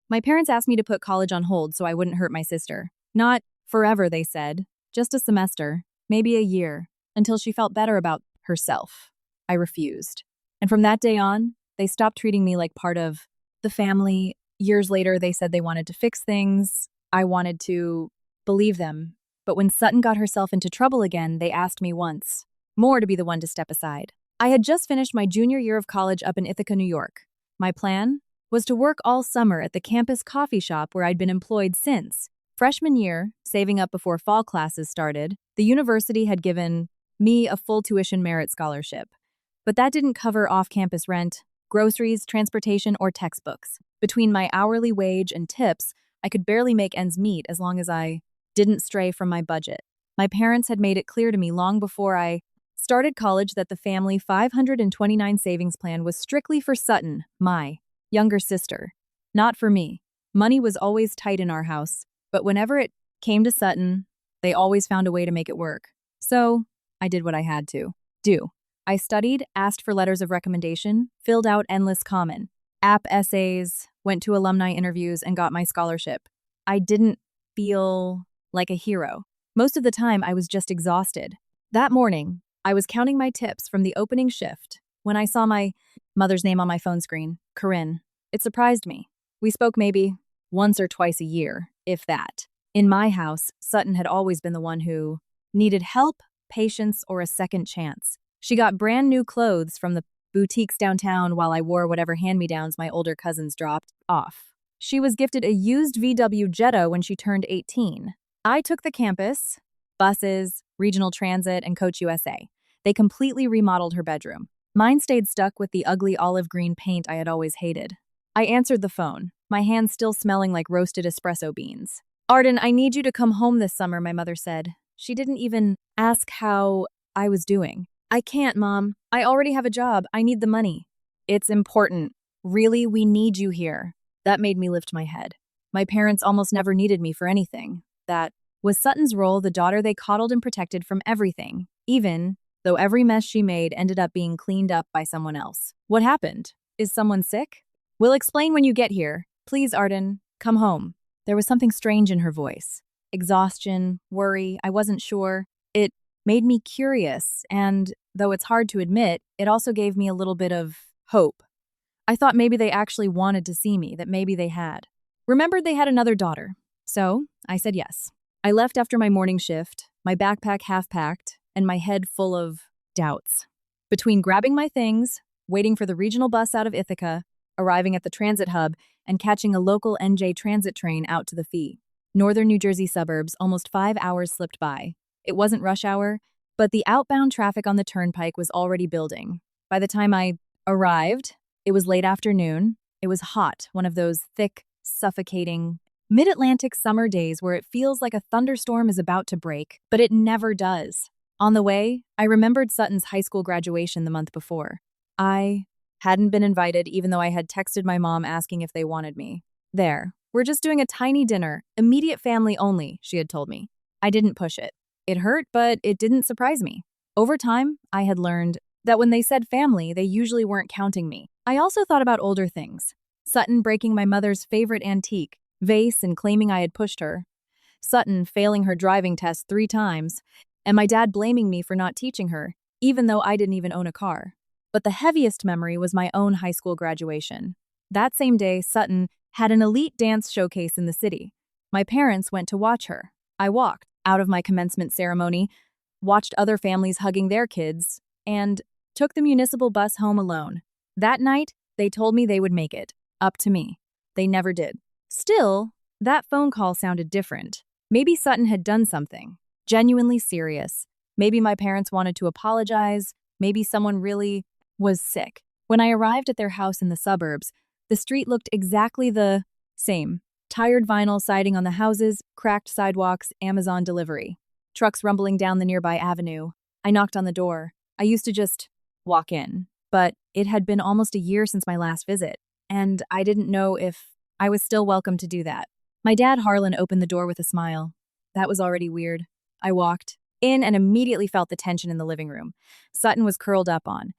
My parents asked me to put college on hold so I wouldn't hurt my sister. Not forever, they said. Just a semester, maybe a year, until she felt better about herself. I refused. And from that day on, they stopped treating me like part of the family. Years later, they said they wanted to fix things. I wanted to believe them. But when Sutton got herself into trouble again, they asked me once more to be the one to step aside. I had just finished my junior year of college up in Ithaca, New York. My plan was to work all summer at the campus coffee shop where I'd been employed since. Freshman year, saving up before fall classes started, the university had given me a full tuition merit scholarship. But that didn't cover off-campus rent, groceries, transportation, or textbooks. Between my hourly wage and tips, I could barely make ends meet as long as I didn't stray from my budget. My parents had made it clear to me long before I started college that the family 529 savings plan was strictly for Sutton, my younger sister, not for me. Money was always tight in our house, but whenever it came to Sutton, they always found a way to make it work. So I did what I had to do. I studied, asked for letters of recommendation, filled out endless common app essays, went to alumni interviews, and got my scholarship. I didn't feel like a hero. Most of the time, I was just exhausted. That morning, I was counting my tips from the opening shift when I saw my mother's name on my phone screen, Corinne. It surprised me. We spoke maybe once or twice a year, if that. In my house, Sutton had always been the one who needed help, patience, or a second chance. She got brand new clothes from the boutiques downtown while I wore whatever hand-me-downs my older cousins dropped off. She was gifted a used VW Jetta when she turned 18. I took the campus, buses, regional transit, and Coach USA. They completely remodeled her bedroom. Mine stayed stuck with the ugly olive green paint I had always hated. I answered the phone, my hands still smelling like roasted espresso beans. "Arden, I need you to come home this summer," my mother said. She didn't even ask how I was doing. "I can't, Mom. I already have a job. I need the money." "It's important. Really, we need you here." That made me lift my head. My parents almost never needed me for anything. That was Sutton's role, the daughter they coddled and protected from everything, even though every mess she made ended up being cleaned up by someone else. "What happened? Is someone sick?" "We'll explain when you get here. Please, Arden, come home." There was something strange in her voice. Exhaustion, worry, I wasn't sure. It made me curious, and though it's hard to admit, it also gave me a little bit of hope. I thought maybe they actually wanted to see me, that maybe they had. Remembered they had another daughter. So I said yes. I left after my morning shift, my backpack half-packed, and my head full of doubts. Between grabbing my things, waiting for the regional bus out of Ithaca, arriving at the transit hub, and catching a local NJ transit train out to the Fee. Northern New Jersey suburbs, almost 5 hours slipped by. It wasn't rush hour, but the outbound traffic on the turnpike was already building. By the time I arrived, it was late afternoon. It was hot, one of those thick, suffocating, mid-Atlantic summer days where it feels like a thunderstorm is about to break, but it never does. On the way, I remembered Sutton's high school graduation the month before. I hadn't been invited, even though I had texted my mom asking if they wanted me. "There, we're just doing a tiny dinner, immediate family only," she had told me. I didn't push it. It hurt, but it didn't surprise me. Over time, I had learned that when they said family, they usually weren't counting me. I also thought about older things. Sutton breaking my mother's favorite antique vase and claiming I had pushed her. Sutton failing her driving test 3 times, and my dad blaming me for not teaching her, even though I didn't even own a car. But the heaviest memory was my own high school graduation. That same day, Sutton had an elite dance showcase in the city. My parents went to watch her. I walked out of my commencement ceremony, watched other families hugging their kids, and took the municipal bus home alone. That night, they told me they would make it. Up to me. They never did. Still, that phone call sounded different. Maybe Sutton had done something genuinely serious. Maybe my parents wanted to apologize. Maybe someone really was sick. When I arrived at their house in the suburbs, the street looked exactly the same. Tired vinyl siding on the houses, cracked sidewalks, Amazon delivery. Trucks rumbling down the nearby avenue. I knocked on the door. I used to just walk in, but it had been almost a year since my last visit, and I didn't know if I was still welcome to do that. My dad, Harlan, opened the door with a smile. That was already weird. I walked in and immediately felt the tension in the living room. Sutton was curled up on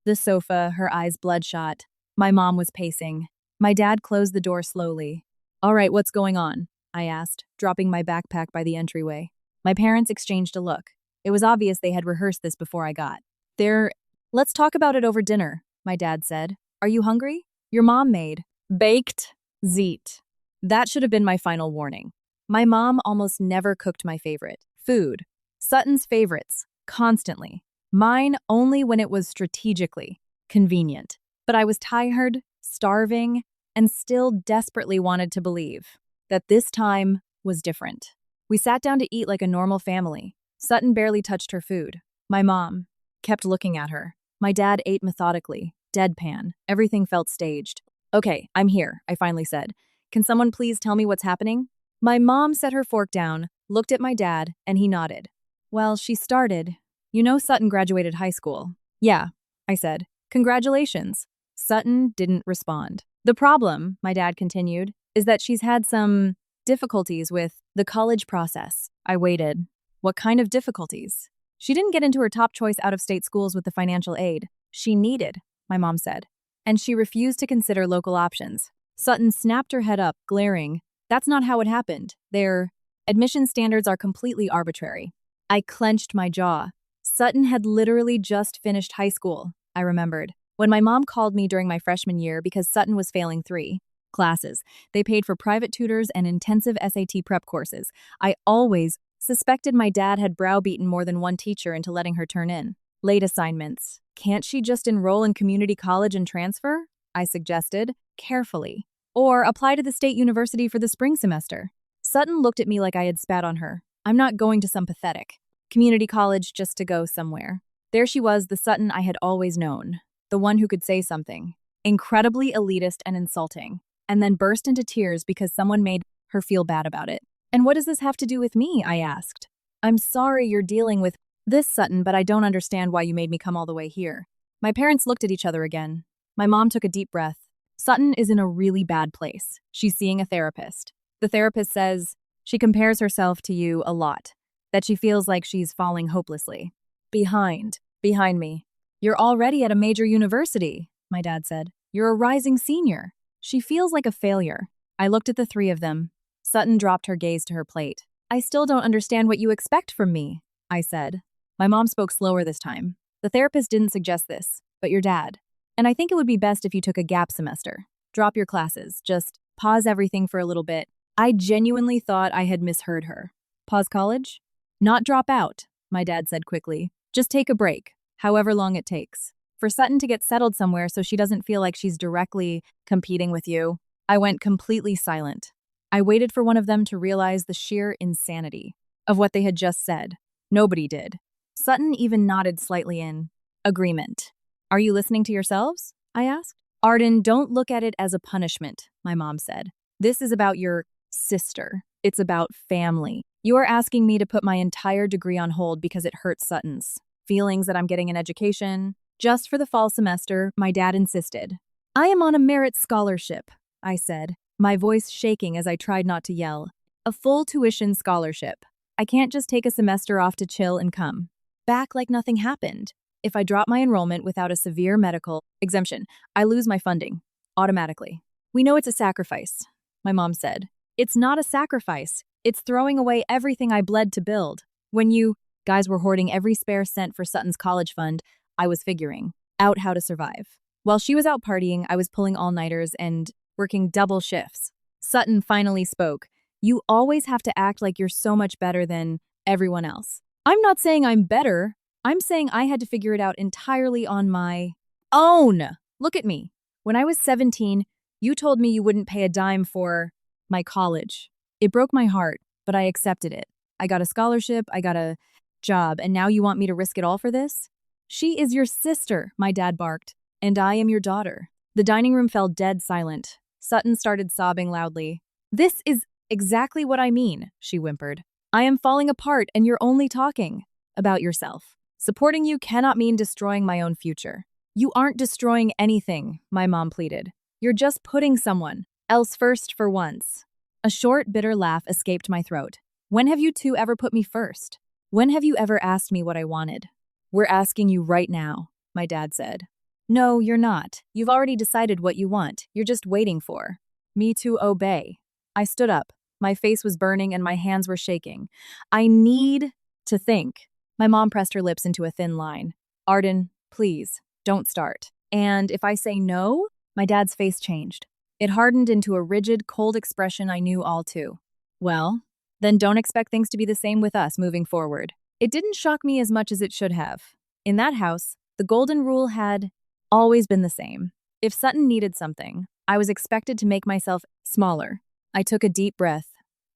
the sofa, her eyes bloodshot. My mom was pacing. My dad closed the door slowly. All right, what's going on? I asked, dropping my backpack by the entryway. My parents exchanged a look. It was obvious they had rehearsed this before I got there. Let's talk about it over dinner, my dad said. Are you hungry? Your mom made baked zeet. That should have been my final warning. My mom almost never cooked my favorite food. Sutton's favorites, constantly. Mine only when it was strategically convenient. But I was tired, starving, and still desperately wanted to believe that this time was different. We sat down to eat like a normal family. Sutton barely touched her food. My mom kept looking at her. My dad ate methodically, deadpan. Everything felt staged. Okay, I'm here, I finally said. Can someone please tell me what's happening? My mom set her fork down, looked at my dad, and he nodded. Well, she started. You know Sutton graduated high school. Yeah, I said. Congratulations. Sutton didn't respond. The problem, my dad continued, is that she's had some difficulties with the college process. I waited. What kind of difficulties? She didn't get into her top choice out-of-state schools with the financial aid she needed, my mom said, and she refused to consider local options. Sutton snapped her head up, glaring. That's not how it happened. Their admission standards are completely arbitrary. I clenched my jaw. Sutton had literally just finished high school, I remembered. When my mom called me during my freshman year because Sutton was failing 3 classes, they paid for private tutors and intensive SAT prep courses. I always suspected my dad had browbeaten more than one teacher into letting her turn in late assignments. Can't she just enroll in community college and transfer? I suggested, carefully. Or apply to the state university for the spring semester. Sutton looked at me like I had spat on her. I'm not going to some pathetic community college just to go somewhere. There she was, the Sutton I had always known. The one who could say something incredibly elitist and insulting, and then burst into tears because someone made her feel bad about it. And what does this have to do with me? I asked. I'm sorry you're dealing with this, Sutton, but I don't understand why you made me come all the way here. My parents looked at each other again. My mom took a deep breath. Sutton is in a really bad place. She's seeing a therapist. The therapist says she compares herself to you a lot, that she feels like she's falling hopelessly. Behind me. You're already at a major university, my dad said. You're a rising senior. She feels like a failure. I looked at the 3 of them. Sutton dropped her gaze to her plate. I still don't understand what you expect from me, I said. My mom spoke slower this time. The therapist didn't suggest this, but your dad. And I think it would be best if you took a gap semester. Drop your classes. Just pause everything for a little bit. I genuinely thought I had misheard her. Pause college? Not drop out, my dad said quickly. Just take a break, however long it takes. For Sutton to get settled somewhere so she doesn't feel like she's directly competing with you. I went completely silent. I waited for one of them to realize the sheer insanity of what they had just said. Nobody did. Sutton even nodded slightly in agreement. Are you listening to yourselves? I asked. Arden, don't look at it as a punishment, my mom said. This is about your sister. It's about family. You are asking me to put my entire degree on hold because it hurts Sutton's feelings that I'm getting an education. Just for the fall semester, my dad insisted. I am on a merit scholarship, I said, my voice shaking as I tried not to yell. A full tuition scholarship. I can't just take a semester off to chill and come back like nothing happened. If I drop my enrollment without a severe medical exemption, I lose my funding automatically. We know it's a sacrifice, my mom said. It's not a sacrifice. It's throwing away everything I bled to build. When you guys were hoarding every spare cent for Sutton's college fund, I was figuring out how to survive. While she was out partying, I was pulling all-nighters and working double shifts. Sutton finally spoke. You always have to act like you're so much better than everyone else. I'm not saying I'm better. I'm saying I had to figure it out entirely on my own. Look at me. When I was 17, you told me you wouldn't pay a dime for my college. It broke my heart, but I accepted it. I got a scholarship, I got a job, and now you want me to risk it all for this? She is your sister, my dad barked, and I am your daughter. The dining room fell dead silent. Sutton started sobbing loudly. This is exactly what I mean, she whimpered. I am falling apart and you're only talking about yourself. Supporting you cannot mean destroying my own future. You aren't destroying anything, my mom pleaded. You're just putting someone else first for once. A short, bitter laugh escaped my throat. When have you 2 ever put me first? When have you ever asked me what I wanted? We're asking you right now, my dad said. No, you're not. You've already decided what you want. You're just waiting for me to obey. I stood up. My face was burning and my hands were shaking. I need to think. My mom pressed her lips into a thin line. Arden, please, don't start. And if I say no, my dad's face changed. It hardened into a rigid, cold expression I knew all too well. Then don't expect things to be the same with us moving forward. It didn't shock me as much as it should have. In that house, the golden rule had always been the same. If Sutton needed something, I was expected to make myself smaller. I took a deep breath.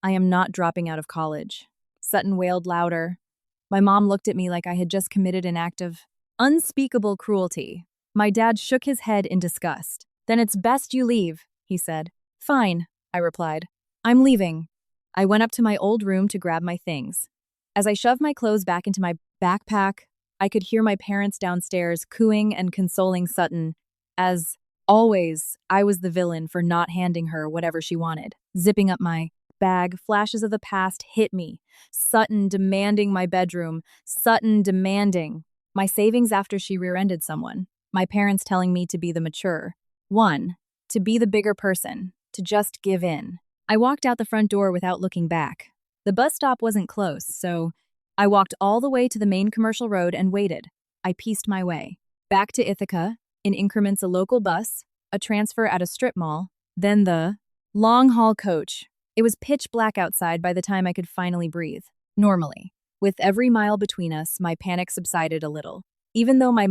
I am not dropping out of college. Sutton wailed louder. My mom looked at me like I had just committed an act of unspeakable cruelty. My dad shook his head in disgust. Then it's best you leave, he said. Fine, I replied. I'm leaving. I went up to my old room to grab my things. As I shoved my clothes back into my backpack, I could hear my parents downstairs cooing and consoling Sutton. As always, I was the villain for not handing her whatever she wanted. Zipping up my bag, flashes of the past hit me. Sutton demanding my bedroom. Sutton demanding my savings after she rear-ended someone. My parents telling me to be the mature one, to be the bigger person, to just give in. I walked out the front door without looking back. The bus stop wasn't close, so I walked all the way to the main commercial road and waited. I pieced my way. Back to Ithaca, in increments a local bus, a transfer at a strip mall, then the long-haul coach. It was pitch black outside by the time I could finally breathe. Normally. With every mile between us, my panic subsided a little. Even though my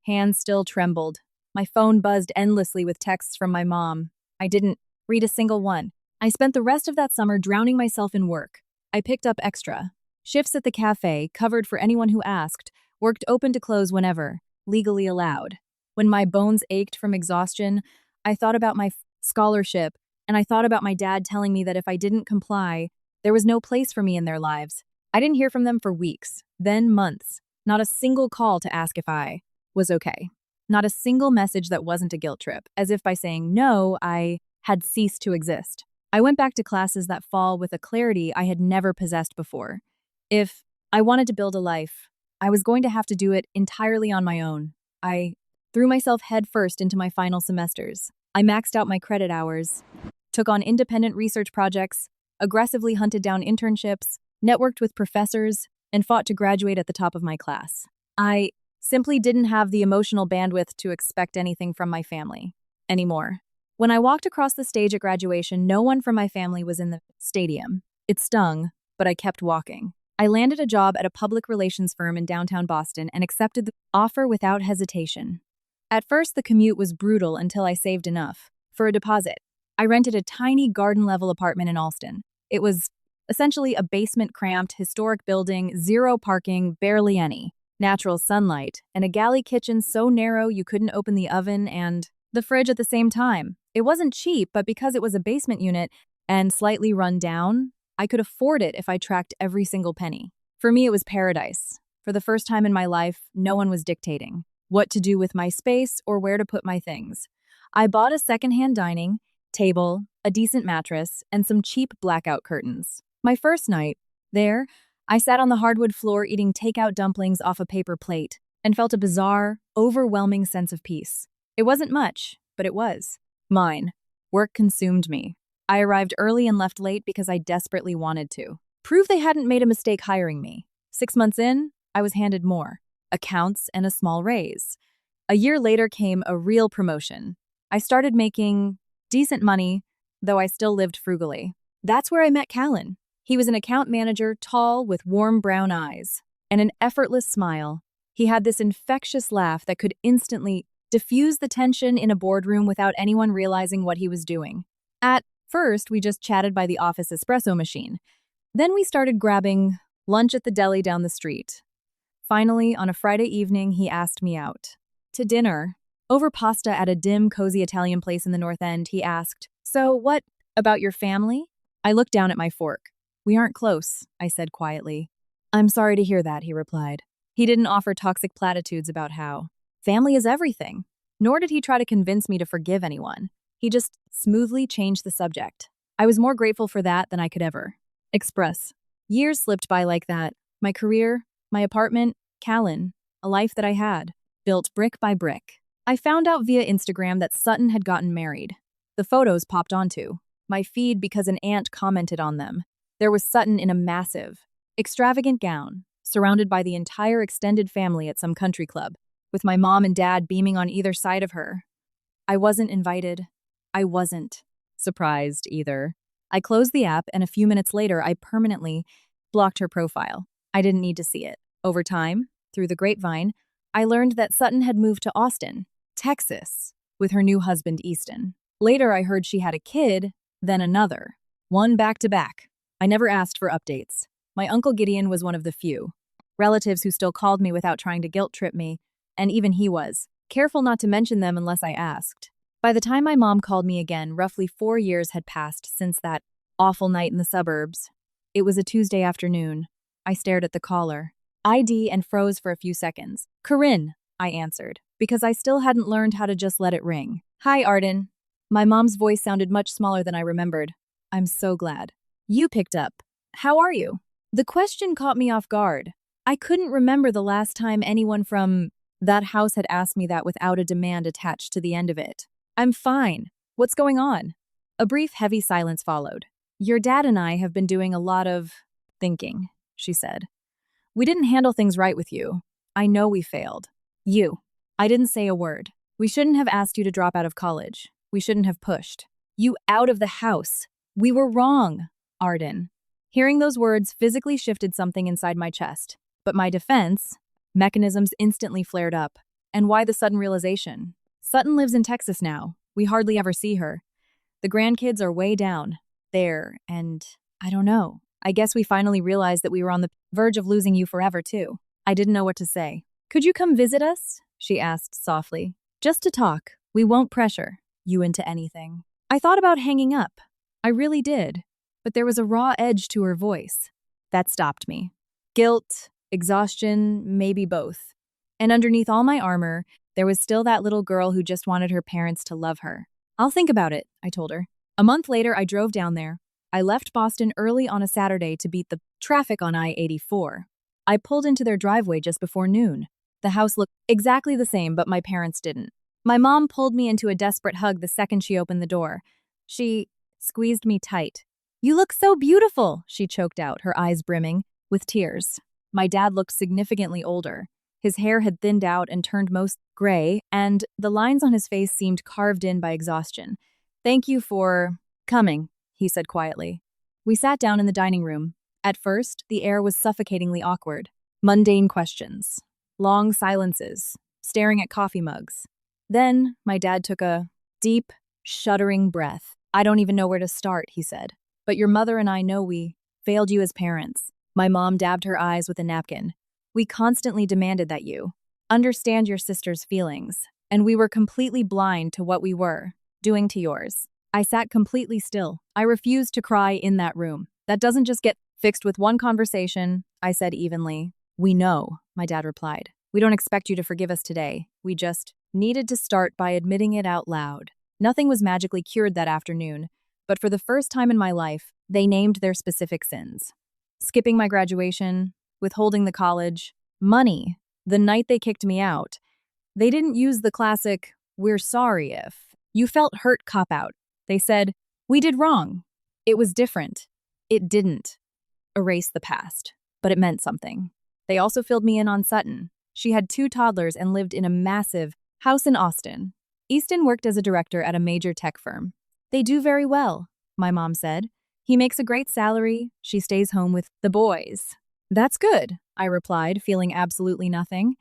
hands still trembled. My phone buzzed endlessly with texts from my mom. I didn't read a single one. I spent the rest of that summer drowning myself in work. I picked up extra shifts at the cafe, covered for anyone who asked, worked open to close whenever, legally allowed. When my bones ached from exhaustion, I thought about my scholarship, and I thought about my dad telling me that if I didn't comply, there was no place for me in their lives. I didn't hear from them for weeks, then months. Not a single call to ask if I was okay. Not a single message that wasn't a guilt trip, as if by saying no, I had ceased to exist. I went back to classes that fall with a clarity I had never possessed before. If I wanted to build a life, I was going to have to do it entirely on my own. I threw myself headfirst into my final semesters. I maxed out my credit hours, took on independent research projects, aggressively hunted down internships, networked with professors, and fought to graduate at the top of my class. I simply didn't have the emotional bandwidth to expect anything from my family anymore. When I walked across the stage at graduation, no one from my family was in the stadium. It stung, but I kept walking. I landed a job at a public relations firm in downtown Boston and accepted the offer without hesitation. At first, the commute was brutal until I saved enough for a deposit. I rented a tiny garden-level apartment in Allston. It was essentially a basement-cramped, historic building, zero parking, barely any natural sunlight, and a galley kitchen so narrow you couldn't open the oven and the fridge at the same time. It wasn't cheap, but because it was a basement unit and slightly run down, I could afford it if I tracked every single penny. For me, it was paradise. For the first time in my life, no one was dictating what to do with my space or where to put my things. I bought a secondhand dining table, a decent mattress, and some cheap blackout curtains. My first night there, I sat on the hardwood floor eating takeout dumplings off a paper plate and felt a bizarre, overwhelming sense of peace. It wasn't much, but it was mine. Work consumed me. I arrived early and left late because I desperately wanted to prove they hadn't made a mistake hiring me. 6 months in, I was handed more accounts and a small raise. A year later came a real promotion. I started making decent money, though I still lived frugally. That's where I met Callan. He was an account manager, tall, with warm brown eyes and an effortless smile. He had this infectious laugh that could instantly diffuse the tension in a boardroom without anyone realizing what he was doing. At first, we just chatted by the office espresso machine. Then we started grabbing lunch at the deli down the street. Finally, on a Friday evening, he asked me out. To dinner. Over pasta at a dim, cozy Italian place in the North End, he asked, "So, what about your family?" I looked down at my fork. "We aren't close," I said quietly. "I'm sorry to hear that," he replied. He didn't offer toxic platitudes about how family is everything, nor did he try to convince me to forgive anyone. He just smoothly changed the subject. I was more grateful for that than I could ever express. Years slipped by like that. My career, my apartment, Callan, a life that I had, built brick by brick. I found out via Instagram that Sutton had gotten married. The photos popped onto my feed because an aunt commented on them. There was Sutton in a massive, extravagant gown, surrounded by the entire extended family at some country club, with my mom and dad beaming on either side of her. I wasn't invited. I wasn't surprised either. I closed the app, and a few minutes later, I permanently blocked her profile. I didn't need to see it. Over time, through the grapevine, I learned that Sutton had moved to Austin, Texas, with her new husband, Easton. Later, I heard she had a kid, then another. One back to back. I never asked for updates. My Uncle Gideon was one of the few relatives who still called me without trying to guilt trip me, and even he was careful not to mention them unless I asked. By the time my mom called me again, roughly 4 years had passed since that awful night in the suburbs. It was a Tuesday afternoon. I stared at the caller, ID, and froze for a few seconds. "Corinne," I answered, because I still hadn't learned how to just let it ring. "Hi, Arden." My mom's voice sounded much smaller than I remembered. "I'm so glad you picked up. How are you?" The question caught me off guard. I couldn't remember the last time anyone from that house had asked me that without a demand attached to the end of it. "I'm fine. What's going on?" A brief, heavy silence followed. "Your dad and I have been doing a lot of thinking," she said. "We didn't handle things right with you. I know we failed." "You." I didn't say a word. "We shouldn't have asked you to drop out of college. We shouldn't have pushed you out of the house. We were wrong, Arden." Hearing those words physically shifted something inside my chest. But my defense mechanisms instantly flared up. And why the sudden realization? Sutton lives in Texas now. We hardly ever see her. The grandkids are way down there, and I don't know. I guess we finally realized that we were on the verge of losing you forever, too. I didn't know what to say. "Could you come visit us?" she asked softly. "Just to talk. We won't pressure you into anything." I thought about hanging up. I really did. But there was a raw edge to her voice. That stopped me. Guilt, exhaustion, maybe both. And underneath all my armor, there was still that little girl who just wanted her parents to love her. "I'll think about it," I told her. A month later, I drove down there. I left Boston early on a Saturday to beat the traffic on I-84. I pulled into their driveway just before noon. The house looked exactly the same, but my parents didn't. My mom pulled me into a desperate hug the second she opened the door. She squeezed me tight. "You look so beautiful," she choked out, her eyes brimming with tears. My dad looked significantly older. His hair had thinned out and turned most gray, and the lines on his face seemed carved in by exhaustion. "Thank you for coming," he said quietly. We sat down in the dining room. At first, the air was suffocatingly awkward. Mundane questions, long silences, staring at coffee mugs. Then, my dad took a deep, shuddering breath. "I don't even know where to start," he said. "But your mother and I know we failed you as parents." My mom dabbed her eyes with a napkin. "We constantly demanded that you understand your sister's feelings, and we were completely blind to what we were doing to yours." I sat completely still. I refused to cry in that room. "That doesn't just get fixed with one conversation," I said evenly. "We know," my dad replied. "We don't expect you to forgive us today. We just needed to start by admitting it out loud." Nothing was magically cured that afternoon, but for the first time in my life, they named their specific sins. Skipping my graduation, withholding the college, money, the night they kicked me out. They didn't use the classic, "we're sorry if you felt hurt" cop-out. They said, "We did wrong." It was different. It didn't erase the past, but it meant something. They also filled me in on Sutton. She had 2 toddlers and lived in a massive house in Austin. Easton worked as a director at a major tech firm. "They do very well," my mom said. "He makes a great salary. She stays home with the boys." "That's good," I replied, feeling absolutely nothing.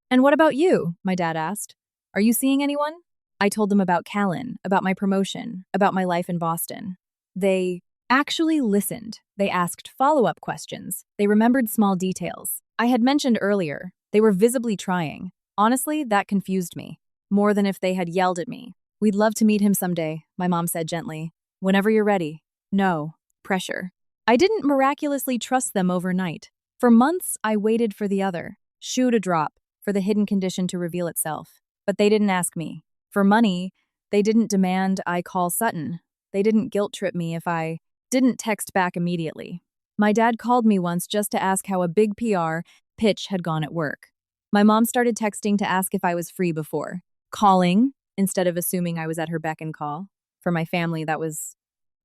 "And what about you?" my dad asked. "Are you seeing anyone?" I told them about Callan, about my promotion, about my life in Boston. They actually listened. They asked follow-up questions. They remembered small details. I had mentioned earlier, they were visibly trying. Honestly, that confused me, more than if they had yelled at me. "We'd love to meet him someday," my mom said gently. "Whenever you're ready." No pressure. I didn't miraculously trust them overnight. For months, I waited for the other shoe to drop, for the hidden condition to reveal itself. But they didn't ask me. For money, they didn't demand I call Sutton. They didn't guilt-trip me if I didn't text back immediately. My dad called me once just to ask how a big PR pitch had gone at work. My mom started texting to ask if I was free before calling, instead of assuming I was at her beck and call. For my family, that was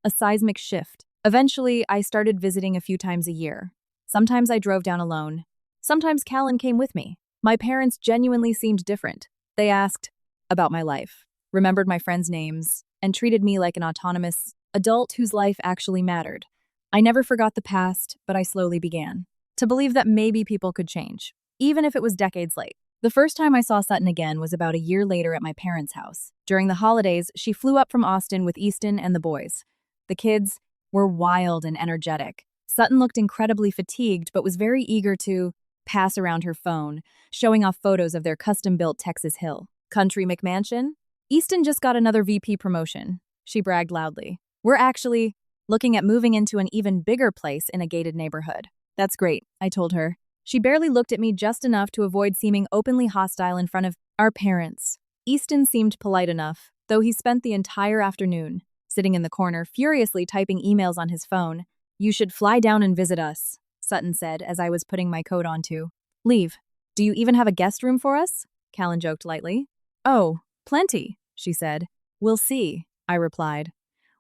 a seismic shift. Eventually, I started visiting a few times a year. Sometimes I drove down alone. Sometimes Callan came with me. My parents genuinely seemed different. They asked about my life, remembered my friends' names, and treated me like an autonomous adult whose life actually mattered. I never forgot the past, but I slowly began to believe that maybe people could change, even if it was decades late. The first time I saw Sutton again was about a year later at my parents' house. During the holidays, she flew up from Austin with Easton and the boys. The kids were wild and energetic. Sutton looked incredibly fatigued, but was very eager to pass around her phone, showing off photos of their custom-built Texas Hill country McMansion. Easton just got another VP promotion, she bragged loudly. We're actually looking at moving into an even bigger place in a gated neighborhood. That's great, I told her. She barely looked at me just enough to avoid seeming openly hostile in front of our parents. Easton seemed polite enough, though he spent the entire afternoon sitting in the corner, furiously typing emails on his phone. You should fly down and visit us, Sutton said as I was putting my coat on to leave. Do you even have a guest room for us? Callan joked lightly. Oh, plenty, she said. We'll see, I replied.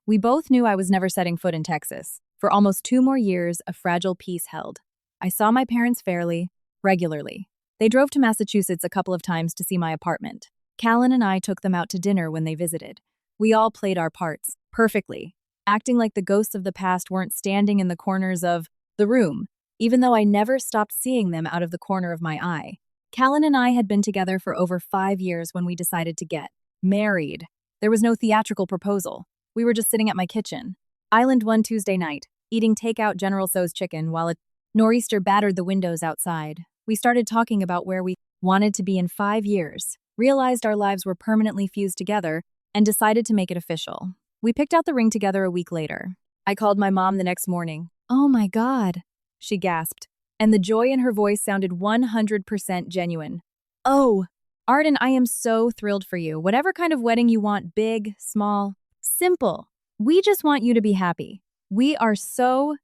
We both knew I was never setting foot in Texas. For almost 2 more years, a fragile peace held. I saw my parents fairly, regularly. They drove to Massachusetts a couple of times to see my apartment. Callan and I took them out to dinner when they visited. We all played our parts, perfectly, acting like the ghosts of the past weren't standing in the corners of the room, even though I never stopped seeing them out of the corner of my eye. Callan and I had been together for over 5 years when we decided to get married. There was no theatrical proposal. We were just sitting at my kitchen island one Tuesday night, eating takeout General Tso's chicken while a nor'easter battered the windows outside. We started talking about where we wanted to be in 5 years, realized our lives were permanently fused together, and decided to make it official. We picked out the ring together a week later. I called my mom the next morning. Oh my God, she gasped, and the joy in her voice sounded 100% genuine. Oh, Arden, I am so thrilled for you. Whatever kind of wedding you want, big, small, simple. We just want you to be happy. We are so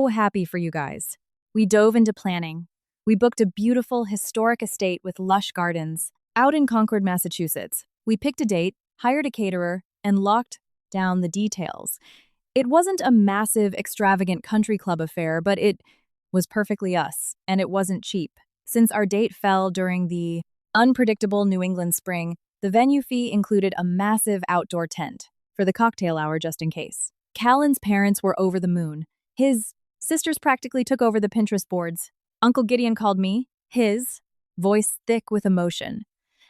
happy for you guys. We dove into planning. We booked a beautiful, historic estate with lush gardens out in Concord, Massachusetts. We picked a date, hired a caterer, and locked down the details. It wasn't a massive, extravagant country club affair, but it was perfectly us, and it wasn't cheap. Since our date fell during the unpredictable New England spring, the venue fee included a massive outdoor tent for the cocktail hour just in case. Callan's parents were over the moon. His sisters practically took over the Pinterest boards. Uncle Gideon called me, his voice thick with emotion,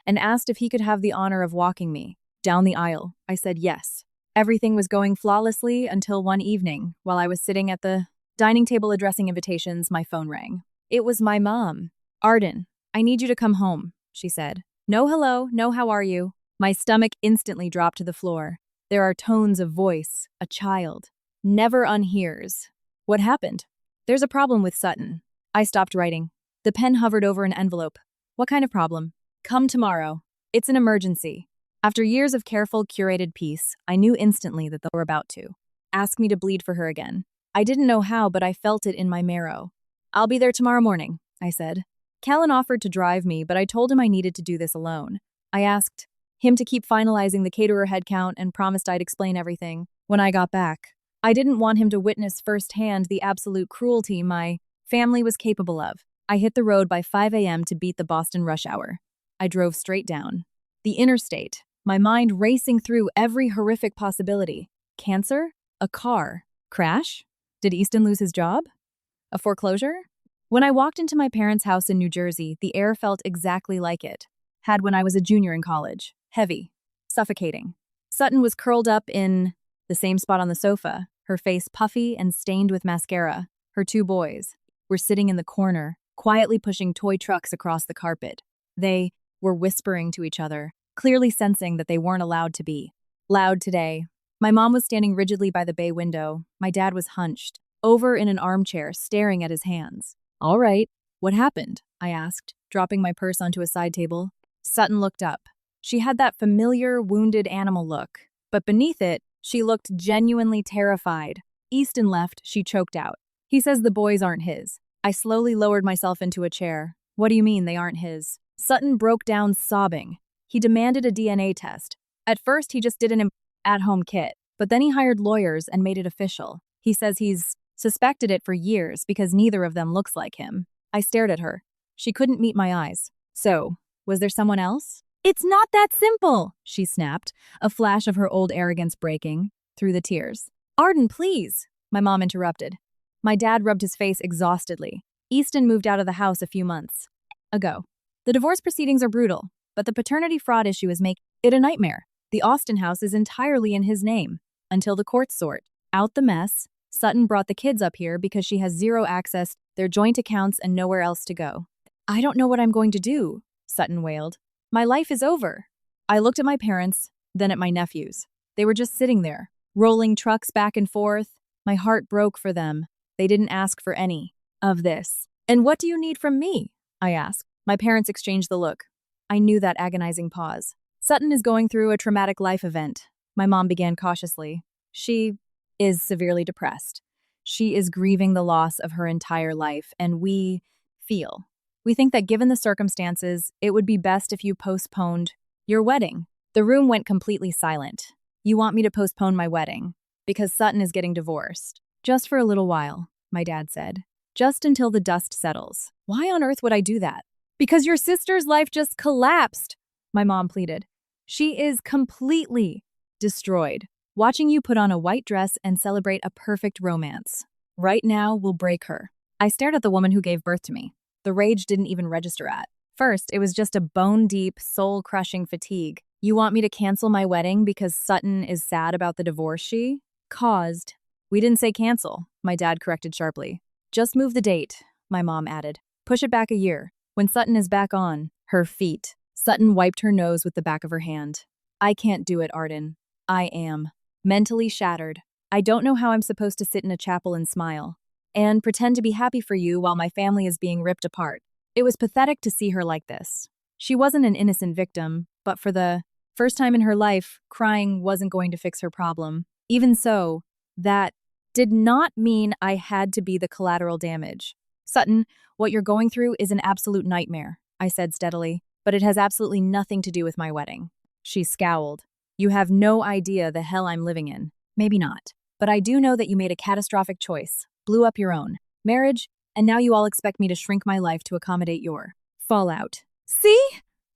and asked if he could have the honor of walking me down the aisle. I said yes. Everything was going flawlessly until one evening, while I was sitting at the dining table addressing invitations, my phone rang. It was my mom. Arden, I need you to come home, she said. No hello, no how are you. My stomach instantly dropped to the floor. There are tones of voice, a child. Never unhears. What happened? There's a problem with Sutton. I stopped writing. The pen hovered over an envelope. What kind of problem? Come tomorrow. It's an emergency. After years of careful, curated peace, I knew instantly that they were about to ask me to bleed for her again. I didn't know how, but I felt it in my marrow. I'll be there tomorrow morning, I said. Callan offered to drive me, but I told him I needed to do this alone. I asked him to keep finalizing the caterer headcount and promised I'd explain everything when I got back. I didn't want him to witness firsthand the absolute cruelty my family was capable of. I hit the road by 5 a.m. to beat the Boston rush hour. I drove straight down the interstate, my mind racing through every horrific possibility. Cancer? A car? Crash? Did Easton lose his job? A foreclosure? When I walked into my parents' house in New Jersey, the air felt exactly like it had when I was a junior in college. Heavy. Suffocating. Sutton was curled up in the same spot on the sofa, her face puffy and stained with mascara. Her 2 boys were sitting in the corner, quietly pushing toy trucks across the carpet. They were whispering to each other, clearly sensing that they weren't allowed to be loud today. My mom was standing rigidly by the bay window. My dad was hunched over in an armchair, staring at his hands. All right, what happened? I asked, dropping my purse onto a side table. Sutton looked up. She had that familiar, wounded animal look, but beneath it, she looked genuinely terrified. Easton left, she choked out. He says the boys aren't his. I slowly lowered myself into a chair. What do you mean they aren't his? Sutton broke down sobbing. He demanded a DNA test. At first, he just did an at-home kit. But then he hired lawyers and made it official. He says he's suspected it for years because neither of them looks like him. I stared at her. She couldn't meet my eyes. So, was there someone else? It's not that simple, she snapped, a flash of her old arrogance breaking through the tears. Arden, please, my mom interrupted. My dad rubbed his face exhaustedly. Easton moved out of the house a few months ago. The divorce proceedings are brutal, but the paternity fraud issue is making it a nightmare. The Austin house is entirely in his name. Until the courts sort out the mess, Sutton brought the kids up here because she has zero access to their joint accounts and nowhere else to go. I don't know what I'm going to do, Sutton wailed. My life is over. I looked at my parents, then at my nephews. They were just sitting there, rolling trucks back and forth. My heart broke for them. They didn't ask for any of this. And what do you need from me? I asked. My parents exchanged the look. I knew that agonizing pause. Sutton is going through a traumatic life event. My mom began cautiously. She is severely depressed. She is grieving the loss of her entire life, and we think that given the circumstances, it would be best if you postponed your wedding. The room went completely silent. You want me to postpone my wedding? Because Sutton is getting divorced. Just for a little while, my dad said. Just until the dust settles. Why on earth would I do that? Because your sister's life just collapsed, my mom pleaded. She is completely destroyed. Watching you put on a white dress and celebrate a perfect romance. Right now will break her. I stared at the woman who gave birth to me. The rage didn't even register at first. It was just a bone-deep, soul-crushing fatigue. You want me to cancel my wedding because Sutton is sad about the divorce she caused? We didn't say cancel, my dad corrected sharply. Just move the date, my mom added. Push it back a year. When Sutton is back on her feet. Sutton wiped her nose with the back of her hand. I can't do it, Arden. I am mentally shattered. I don't know how I'm supposed to sit in a chapel and smile and pretend to be happy for you while my family is being ripped apart. It was pathetic to see her like this. She wasn't an innocent victim, but for the first time in her life, crying wasn't going to fix her problem. Even so, that did not mean I had to be the collateral damage. Sutton, what you're going through is an absolute nightmare, I said steadily, but it has absolutely nothing to do with my wedding. She scowled. You have no idea the hell I'm living in. Maybe not. But I do know that you made a catastrophic choice, blew up your own marriage, and now you all expect me to shrink my life to accommodate your fallout. See?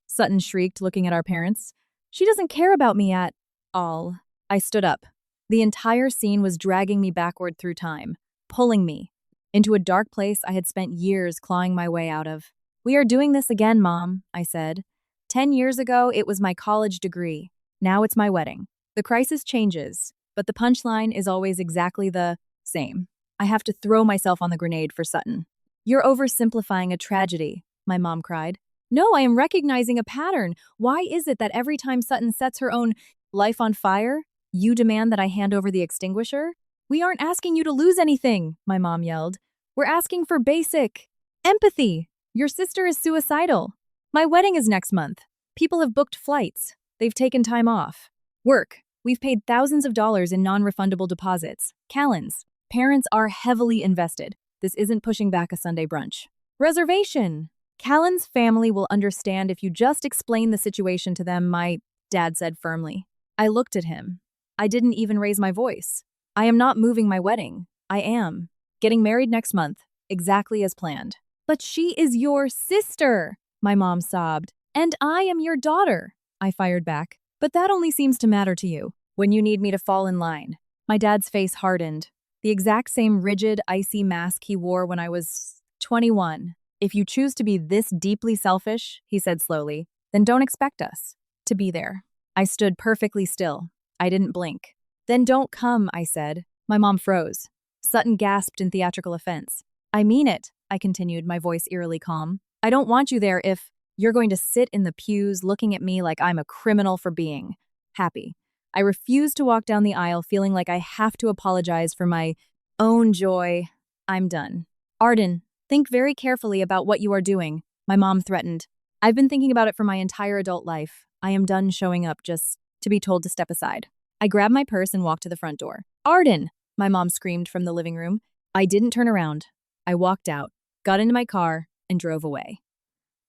Sutton shrieked, looking at our parents. She doesn't care about me at all. I stood up. The entire scene was dragging me backward through time, pulling me into a dark place I had spent years clawing my way out of. We are doing this again, Mom, I said. 10 years ago, it was my college degree. Now it's my wedding. The crisis changes, but the punchline is always exactly the same. I have to throw myself on the grenade for Sutton. You're oversimplifying a tragedy, my mom cried. No, I am recognizing a pattern. Why is it that every time Sutton sets her own life on fire, you demand that I hand over the extinguisher? We aren't asking you to lose anything, my mom yelled. We're asking for basic empathy. Your sister is suicidal. My wedding is next month. People have booked flights. They've taken time off. Work. We've paid thousands of dollars in non-refundable deposits. Callens. Parents are heavily invested. This isn't pushing back a Sunday brunch. Reservation. Callan's family will understand if you just explain the situation to them, my dad said firmly. I looked at him. I didn't even raise my voice. I am not moving my wedding. I am getting married next month, exactly as planned. But she is your sister, my mom sobbed. And I am your daughter, I fired back. But that only seems to matter to you when you need me to fall in line. My dad's face hardened. The exact same rigid, icy mask he wore when I was 21. If you choose to be this deeply selfish, he said slowly, then don't expect us to be there. I stood perfectly still. I didn't blink. Then don't come, I said. My mom froze. Sutton gasped in theatrical offense. I mean it, I continued, my voice eerily calm. I don't want you there if you're going to sit in the pews looking at me like I'm a criminal for being happy. I refuse to walk down the aisle feeling like I have to apologize for my own joy. I'm done. Arden, think very carefully about what you are doing, my mom threatened. I've been thinking about it for my entire adult life. I am done showing up just to be told to step aside. I grabbed my purse and walked to the front door. Arden, my mom screamed from the living room. I didn't turn around. I walked out, got into my car, and drove away.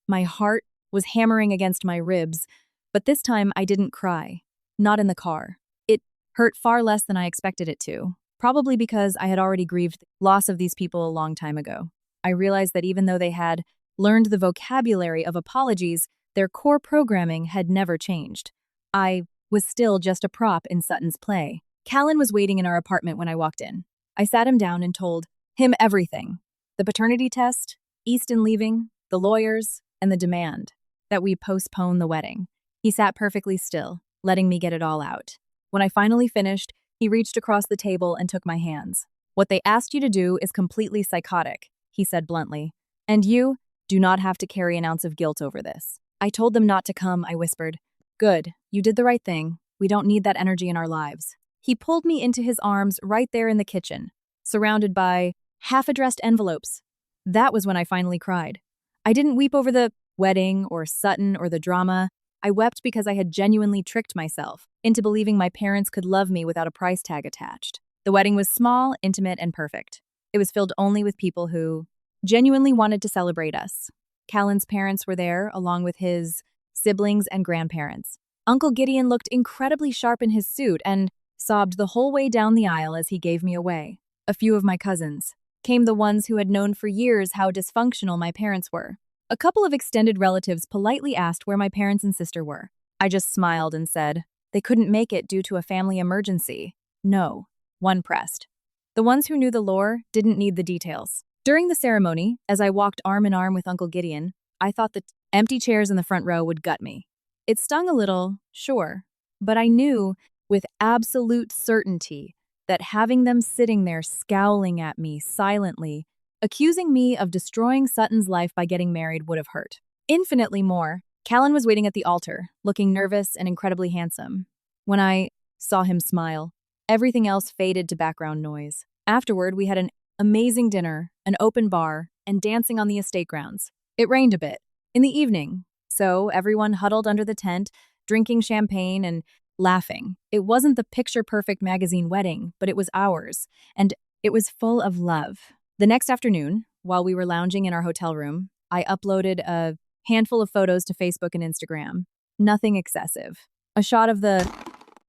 My heart was hammering against my ribs, but this time I didn't cry. Not in the car. It hurt far less than I expected it to, probably because I had already grieved the loss of these people a long time ago. I realized that even though they had learned the vocabulary of apologies, their core programming had never changed. I was still just a prop in Sutton's play. Callan was waiting in our apartment when I walked in. I sat him down and told him everything: the paternity test, Easton leaving, the lawyers, and the demand that we postpone the wedding. He sat perfectly still, letting me get it all out. When I finally finished, he reached across the table and took my hands. "What they asked you to do is completely psychotic," he said bluntly. "And you do not have to carry an ounce of guilt over this." "I told them not to come," I whispered. "Good, you did the right thing. We don't need that energy in our lives." He pulled me into his arms right there in the kitchen, surrounded by half-addressed envelopes. That was when I finally cried. I didn't weep over the wedding or Sutton or the drama. I wept because I had genuinely tricked myself into believing my parents could love me without a price tag attached. The wedding was small, intimate, and perfect. It was filled only with people who genuinely wanted to celebrate us. Callan's parents were there, along with his siblings and grandparents. Uncle Gideon looked incredibly sharp in his suit and sobbed the whole way down the aisle as he gave me away. A few of my cousins came, the ones who had known for years how dysfunctional my parents were. A couple of extended relatives politely asked where my parents and sister were. I just smiled and said they couldn't make it due to a family emergency. "No," one pressed. The ones who knew the lore didn't need the details. During the ceremony, as I walked arm in arm with Uncle Gideon, I thought the empty chairs in the front row would gut me. It stung a little, sure, but I knew with absolute certainty that having them sitting there scowling at me silently, accusing me of destroying Sutton's life by getting married, would have hurt infinitely more. Callan was waiting at the altar, looking nervous and incredibly handsome. When I saw him smile, everything else faded to background noise. Afterward, we had an amazing dinner, an open bar, and dancing on the estate grounds. It rained a bit in the evening, so everyone huddled under the tent, drinking champagne and laughing. It wasn't the picture-perfect magazine wedding, but it was ours, and it was full of love. The next afternoon, while we were lounging in our hotel room, I uploaded a handful of photos to Facebook and Instagram. Nothing excessive. A shot of the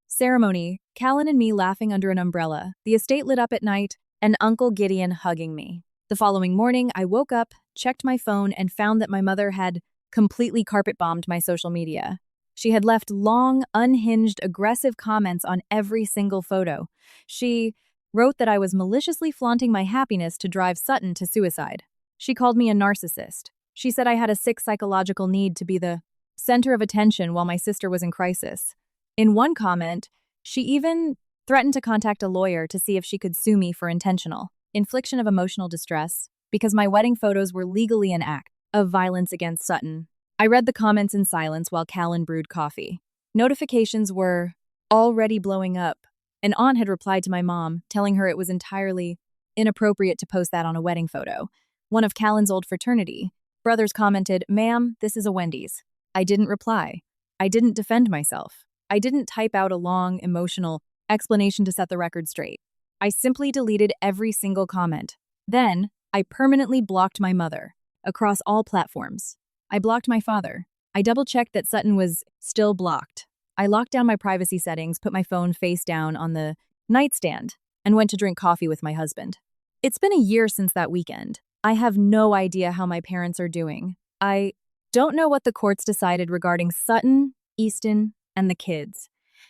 ceremony, Callan and me laughing under an umbrella, the estate lit up at night, and Uncle Gideon hugging me. The following morning, I woke up, checked my phone, and found that my mother had completely carpet-bombed my social media. She had left long, unhinged, aggressive comments on every single photo. She wrote that I was maliciously flaunting my happiness to drive Sutton to suicide. She called me a narcissist. She said I had a sick psychological need to be the center of attention while my sister was in crisis. In one comment, she even threatened to contact a lawyer to see if she could sue me for intentional infliction of emotional distress because my wedding photos were legally an act of violence against Sutton. I read the comments in silence while Callan brewed coffee. Notifications were already blowing up. An aunt had replied to my mom, telling her it was entirely inappropriate to post that on a wedding photo. One of Callan's old fraternity brothers commented, "Ma'am, this is a Wendy's." I didn't reply. I didn't defend myself. I didn't type out a long, emotional explanation to set the record straight. I simply deleted every single comment. Then, I permanently blocked my mother across all platforms. I blocked my father. I double-checked that Sutton was still blocked. I locked down my privacy settings, put my phone face down on the nightstand, and went to drink coffee with my husband. It's been a year since that weekend. I have no idea how my parents are doing. I don't know what the courts decided regarding Sutton, Easton, and the kids.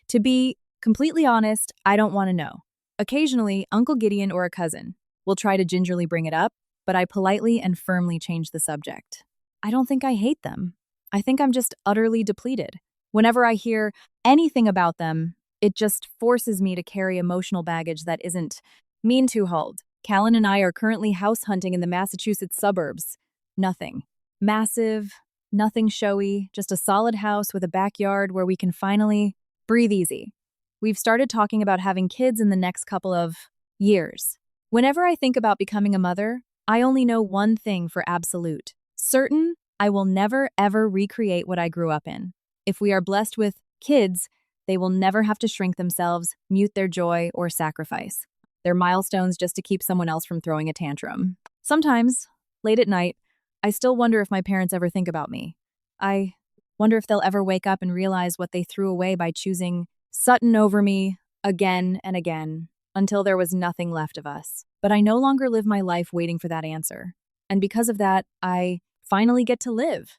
To be completely honest, I don't want to know. Occasionally, Uncle Gideon or a cousin will try to gingerly bring it up, but I politely and firmly change the subject. I don't think I hate them. I think I'm just utterly depleted. Whenever I hear anything about them, it just forces me to carry emotional baggage that isn't mean to hold. Callan and I are currently house hunting in the Massachusetts suburbs. Nothing massive, nothing showy, just a solid house with a backyard where we can finally breathe easy. We've started talking about having kids in the next couple of years. Whenever I think about becoming a mother, I only know one thing for absolute certain: I will never, ever recreate what I grew up in. If we are blessed with kids, they will never have to shrink themselves, mute their joy, or sacrifice. They're milestones just to keep someone else from throwing a tantrum. Sometimes, late at night, I still wonder if my parents ever think about me. I wonder if they'll ever wake up and realize what they threw away by choosing Sutton over me, again and again, until there was nothing left of us. But I no longer live my life waiting for that answer. And because of that, I finally get to live.